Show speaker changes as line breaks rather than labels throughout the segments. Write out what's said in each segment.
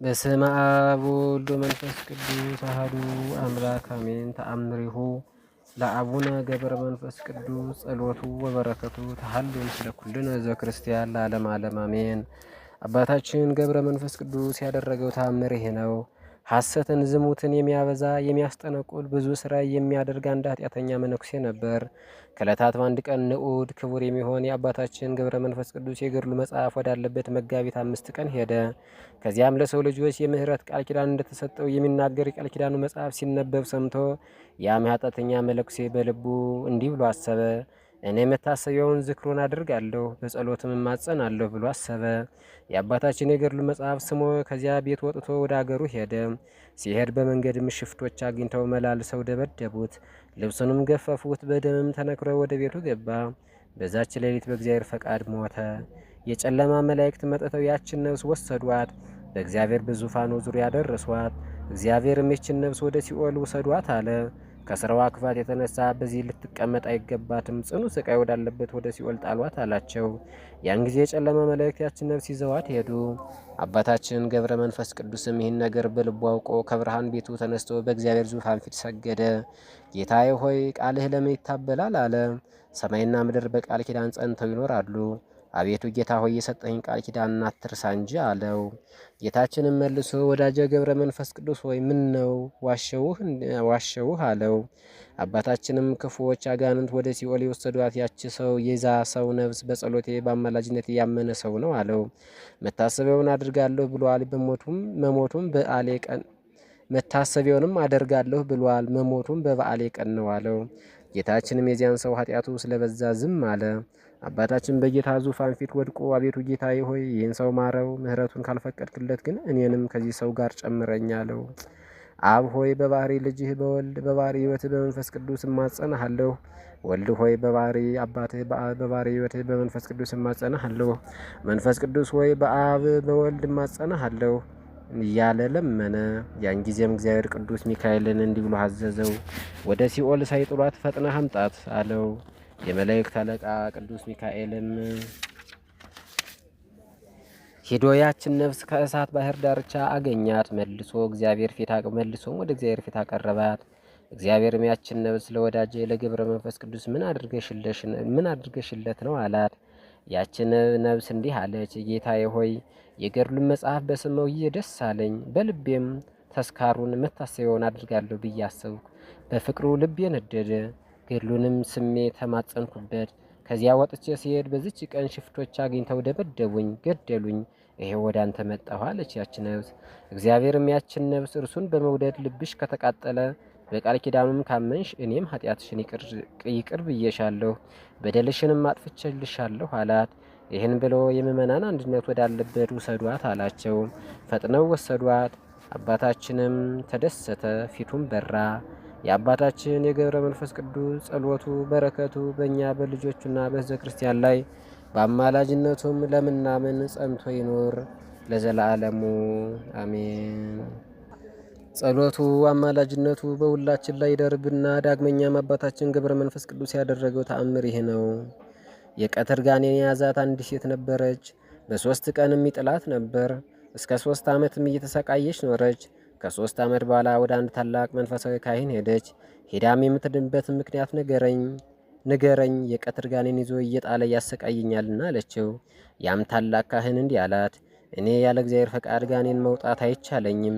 በስመ አብ ወወልድ ወመንፈስ ቅዱስ አሐዱ አምላክ አሜን። ተአምሪሁ ለአቡነ ገብረ መንፈስ ቅዱስ ጸሎቱ ወበረከቱ ተሐሉ ምስለ ኩልነ ዘክርስቲያን ለዓለመ ዓለም አሜን። አባታችን ገብረ መንፈስ ቅዱስ ያደረገው ተአምር ይህ ነው። ሐሰትን ዝሙትን የሚያበዛ የሚያስጠነቁል ብዙ ስራ የሚያደርግ አንድ ኃጢአተኛ መነኩሴ ነበር። ከዕለታት በአንድ ቀን ንዑድ ክቡር የሚሆን የአባታችን ገብረ መንፈስ ቅዱስ የገድሉ መጽሐፍ ወዳለበት መጋቢት 5 ቀን ሄደ። ከዚያም ለሰው ልጆች የምህረት ቃል ኪዳን እንደተሰጠው የሚናገር የቃል ኪዳኑ መጽሐፍ ሲነበብ ሰምቶ ያም ኃጢአተኛ መነኩሴ በልቡ እንዲህ ብሎ አሰበ። እኔ መታሰቢያውን ዝክሩን አድርጋለሁ በጸሎትም እማጸናለሁ ብሎ አሰበ። የአባታችን የገድሉ መጽሐፍ ስሞ ከዚያ ቤት ወጥቶ ወደ አገሩ ሄደ። ሲሄድ በመንገድም ሽፍቶች አግኝተው መላልሰው ደበደቡት፣ ልብሱንም ገፈፉት፣ በደምም ተነክሮ ወደ ቤቱ ገባ። በዛች ሌሊት በእግዚአብሔር ፈቃድ ሞተ። የጨለማ መላእክት መጥተው ያችን ነፍስ ወሰዷት፣ በእግዚአብሔር በዙፋኑ ዙሪያ ደረሷት። እግዚአብሔርም ይችን ነፍስ ወደ ሲኦል ውሰዷት አለ። ከስራዋ ክፋት የተነሳ በዚህ ልትቀመጥ አይገባትም፣ ጽኑ ስቃይ ወዳለበት ወደ ሲኦል ጣሏት አላቸው። ያን ጊዜ የጨለማ መላእክት ያችን ነፍስ ይዘዋት ሄዱ። አባታችን ገብረ መንፈስ ቅዱስም ይህን ነገር በልቡ አውቆ ከብርሃን ቤቱ ተነስቶ በእግዚአብሔር ዙፋን ፊት ሰገደ። ጌታዬ ሆይ ቃልህ ለምን ይታበላል አለ። ሰማይና ምድር በቃል ኪዳን ጸንተው ይኖራሉ። አቤቱ ጌታ ሆይ የሰጠኝ ቃል ኪዳን አትርሳ እንጂ አለው። ጌታችንም መልሶ ወዳጀ ገብረ መንፈስ ቅዱስ ሆይ ምን ነው ዋሸውህ አለው። አባታችንም ክፉዎች አጋንንት ወደ ሲኦል የወሰዷት ያቺ ሰው የዛ ሰው ነፍስ በጸሎቴ በአማላጅነት ያመነ ሰው ነው አለው። መታሰቢያውን አድርጋለሁ ብሏል፣ መሞቱም በዓሌ ቀን መታሰቢያውንም አደርጋለሁ ብሏል፣ መሞቱም በበዓሌ ቀን ነው አለው። ጌታችንም የዚያን ሰው ኃጢአቱ ስለበዛ ዝም አለ። አባታችን በጌታ ዙፋን ፊት ወድቆ አቤቱ ጌታዬ ሆይ ይህን ሰው ማረው፣ ምሕረቱን ካልፈቀድክለት ግን እኔንም ከዚህ ሰው ጋር ጨምረኝ አለው። አብ ሆይ በባህሪ ልጅህ በወልድ በባህሪ ሕይወትህ በመንፈስ ቅዱስ እማጸናሃለሁ። ወልድ ሆይ በባህሪ አባትህ በባህሪ ሕይወትህ በመንፈስ ቅዱስ እማጸናሃለሁ። መንፈስ ቅዱስ ሆይ በአብ በወልድ እማጸናሃለሁ እያለ ለመነ። ያን ጊዜም እግዚአብሔር ቅዱስ ሚካኤልን እንዲህ ብሎ አዘዘው፣ ወደ ሲኦል ሳይጥሏት ፈጥነህ አምጣት አለው። የመላእክት አለቃ ቅዱስ ሚካኤልም ሄዶ ያችን ነፍስ ከእሳት ባህር ዳርቻ አገኛት። መልሶም ወደ እግዚአብሔር ፊት አቀረባት። እግዚአብሔርም ያችን ነፍስ ለወዳጄ ለገብረ መንፈስ ቅዱስ ምን አድርገሽለት ነው አላት። ያችን ነፍስ እንዲህ አለች፣ ጌታዬ ሆይ የገድሉን መጽሐፍ በሰማሁ ጊዜ ደስ አለኝ። በልቤም ተስካሩን መታሰቢያውን አድርጋለሁ ብዬ አሰብኩ። በፍቅሩ ልቤ ነደደ። ገድሉንም ስሜ ተማጸንኩበት። ከዚያ ወጥቼ ሲሄድ በዚች ቀን ሽፍቶች አግኝተው ደበደቡኝ፣ ገደሉኝ። ይሄው ወደ አንተ መጣሁ አለች ያች ነፍስ። እግዚአብሔርም ያችን ነፍስ እርሱን በመውደድ ልብሽ ከተቃጠለ በቃል ኪዳኑም ካመንሽ እኔም ኃጢአትሽን ይቅር ብዬሻለሁ፣ በደልሽንም አጥፍቼልሻለሁ አላት። ይህን ብሎ የምእመናን አንድነት ወዳለበት ውሰዷት አላቸው። ፈጥነው ወሰዷት። አባታችንም ተደሰተ፣ ፊቱም በራ። የአባታችን የገብረ መንፈስ ቅዱስ ጸሎቱ በረከቱ በእኛ በልጆቹና በሕዝበ ክርስቲያን ላይ በአማላጅነቱም ለምናምን ጸንቶ ይኖር ለዘላለሙ አሜን። ጸሎቱ አማላጅነቱ በሁላችን ላይ ይደርብና። ዳግመኛም አባታችን ገብረ መንፈስ ቅዱስ ያደረገው ተአምር ይህ ነው። የቀትር ጋኔን የያዛት አንዲት ሴት ነበረች። በ3 ቀንም ይጥላት ነበር። እስከ 3 ዓመትም እየተሰቃየች ኖረች። ከ3 ዓመት በኋላ ወደ አንድ ታላቅ መንፈሳዊ ካህን ሄደች። ሄዳም የምትድንበትን ምክንያት ንገረኝ፣ የቀትር ጋኔን ይዞ እየጣለ ያሰቃየኛልና አለችው። ያም ታላቅ ካህን እንዲህ አላት፣ እኔ ያለ እግዚአብሔር ፈቃድ ጋኔን መውጣት አይቻለኝም።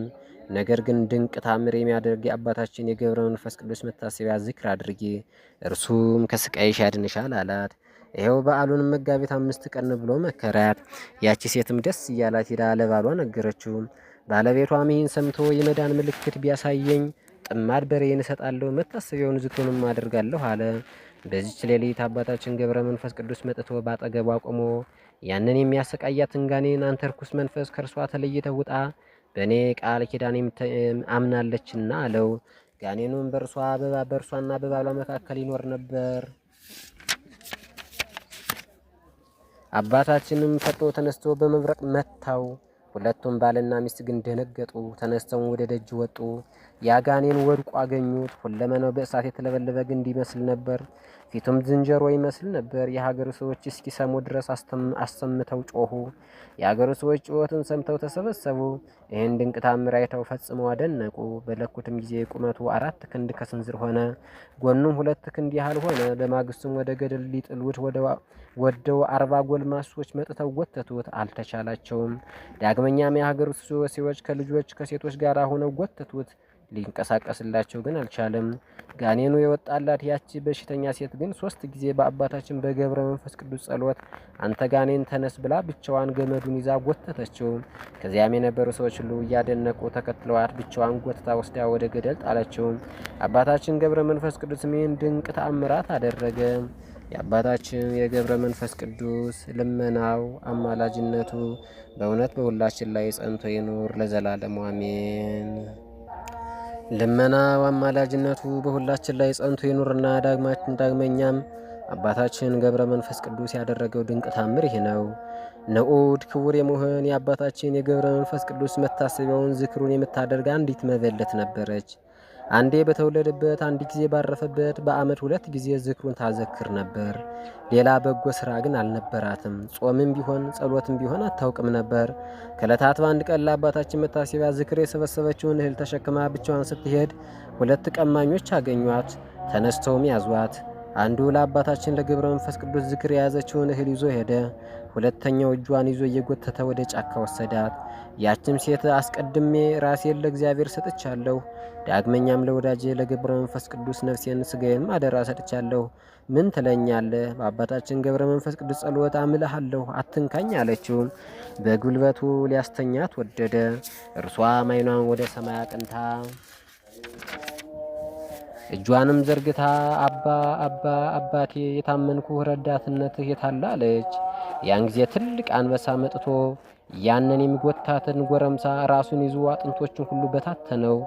ነገር ግን ድንቅ ታምር የሚያደርግ የአባታችን የገብረ መንፈስ ቅዱስ መታሰቢያ ዝክር አድርጊ፣ እርሱም ከስቃይሽ ያድንሻል አላት። ይኸው በዓሉንም መጋቢት 5 ቀን ብሎ መከራት። ያቺ ሴትም ደስ እያላት ሄዳ ለባሏ ነገረችው። ባለቤቷም ይህን ሰምቶ የመዳን ምልክት ቢያሳየኝ ጥማድ በሬን እሰጣለሁ፣ መታሰቢያውን ዝክሩንም አደርጋለሁ አለ። በዚች ሌሊት አባታችን ገብረ መንፈስ ቅዱስ መጥቶ ባጠገቧ ቆሞ ያንን የሚያሰቃያትን ጋኔን አንተ ርኩስ መንፈስ ከእርሷ ተለይተህ ውጣ፣ በእኔ ቃል ኪዳን አምናለችና አለው። ጋኔኑም በእርሷና በባሏ መካከል ይኖር ነበር። አባታችንም ፈጥኖ ተነስቶ በመብረቅ መታው። ሁለቱም ባልና ሚስት ግን ደነገጡ። ተነስተው ወደ ደጅ ወጡ። ያጋኔን ወድቆ አገኙት። ሁለመናው በእሳት የተለበለበ ግንድ ይመስል ነበር። ፊቱም ዝንጀሮ ይመስል ነበር። የሀገሩ ሰዎች እስኪሰሙ ድረስ አሰምተው ጮኹ። የሀገሩ ሰዎች ጩኸትን ሰምተው ተሰበሰቡ። ይህን ድንቅ ታምር አይተው ፈጽመው አደነቁ። በለኩትም ጊዜ ቁመቱ 4 ክንድ ከስንዝር ሆነ፣ ጎኑም 2 ክንድ ያህል ሆነ። በማግስቱም ወደ ገደል ሊጥሉት ወደው 40 ጎልማሶች መጥተው ጎተቱት፣ አልተቻላቸውም። ዳግመኛም የሀገሩ ሰዎች ከልጆች ከሴቶች ጋር ሆነው ጎተቱት፣ ሊንቀሳቀስላቸው ግን አልቻለም። ጋኔኑ የወጣላት ያቺ በሽተኛ ሴት ግን 3 ጊዜ በአባታችን በገብረ መንፈስ ቅዱስ ጸሎት አንተ ጋኔን ተነስ ብላ ብቻዋን ገመዱን ይዛ ጎተተችው። ከዚያም የነበሩ ሰዎች ሁሉ እያደነቁ ተከትለዋት ብቻዋን ጎትታ ወስዳ ወደ ገደል ጣለችው። አባታችን ገብረ መንፈስ ቅዱስ ይህን ድንቅ ተአምራት አደረገ። የአባታችን የገብረ መንፈስ ቅዱስ ልመናው አማላጅነቱ በእውነት በሁላችን ላይ ጸንቶ ይኑር ለዘላለሙ አሜን። ልመናው አማላጅነቱ በሁላችን ላይ ጸንቶ ይኑርና ዳግመኛም አባታችን ገብረ መንፈስ ቅዱስ ያደረገው ድንቅ ታምር ይህ ነው። ንዑድ ክቡር የመሆን የአባታችን የገብረ መንፈስ ቅዱስ መታሰቢያውን ዝክሩን የምታደርግ አንዲት መበለት ነበረች። አንዴ በተወለደበት አንድ ጊዜ ባረፈበት በዓመት 2 ጊዜ ዝክሩን ታዘክር ነበር። ሌላ በጎ ስራ ግን አልነበራትም። ጾምም ቢሆን ጸሎትም ቢሆን አታውቅም ነበር። ከዕለታት በአንድ ቀን ለአባታችን መታሰቢያ ዝክር የሰበሰበችውን እህል ተሸክማ ብቻዋን ስትሄድ 2 ቀማኞች አገኟት። ተነስተውም ያዟት። አንዱ ለአባታችን ለገብረ መንፈስ ቅዱስ ዝክር የያዘችውን እህል ይዞ ሄደ። ሁለተኛው እጇን ይዞ እየጎተተ ወደ ጫካ ወሰዳት። ያችም ሴት አስቀድሜ ራሴን ለእግዚአብሔር ሰጥቻለሁ፣ ዳግመኛም ለወዳጄ ለገብረ መንፈስ ቅዱስ ነፍሴን ስጋዬን አደራ ሰጥቻለሁ። ምን ትለኛለህ? በአባታችን ገብረ መንፈስ ቅዱስ ጸሎት አምልሃለሁ፣ አትንካኝ አለችው። በጉልበቱ ሊያስተኛት ወደደ። እርሷም ዓይኗን ወደ ሰማይ አቅንታ እጇንም ዘርግታ አባቴ የታመንኩ ረዳትነትህ የታለ አለች። ያን ጊዜ ትልቅ አንበሳ መጥቶ ያንን የሚጎታትን ጎረምሳ ራሱን ይዞ አጥንቶችን ሁሉ በታተነው።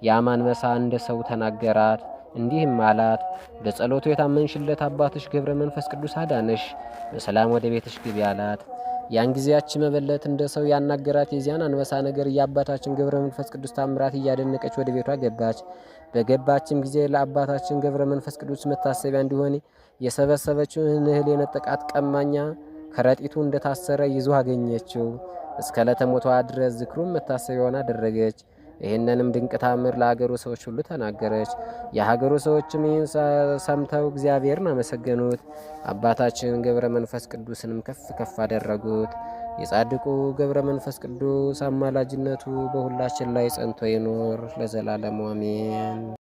ያም አንበሳ እንደ ሰው ተናገራት፣ እንዲህም አላት፣ በጸሎቱ የታመንሽለት አባትሽ ገብረ መንፈስ ቅዱስ አዳነሽ፣ በሰላም ወደ ቤትሽ ግቢ አላት። ያን ጊዜያች መበለት እንደ ሰው ያናገራት የዚያን አንበሳ ነገር የአባታችን ገብረ መንፈስ ቅዱስ ታምራት እያደነቀች ወደ ቤቷ ገባች። በገባችም ጊዜ ለአባታችን ገብረ መንፈስ ቅዱስ መታሰቢያ እንዲሆን የሰበሰበችውን እህል የነጠቃት ቀማኛ ከረጢቱ እንደታሰረ ይዞ አገኘችው። እስከ ዕለተ ሞቷ ድረስ ዝክሩን መታሰቢያውን አደረገች። ይህንንም ድንቅ ታምር ለሀገሩ ሰዎች ሁሉ ተናገረች። የሀገሩ ሰዎችም ይህን ሰምተው እግዚአብሔርን አመሰገኑት። አባታችን ገብረ መንፈስ ቅዱስንም ከፍ ከፍ አደረጉት። የጻድቁ ገብረ መንፈስ ቅዱስ አማላጅነቱ በሁላችን ላይ ጸንቶ ይኖር ለዘላለሙ አሜን።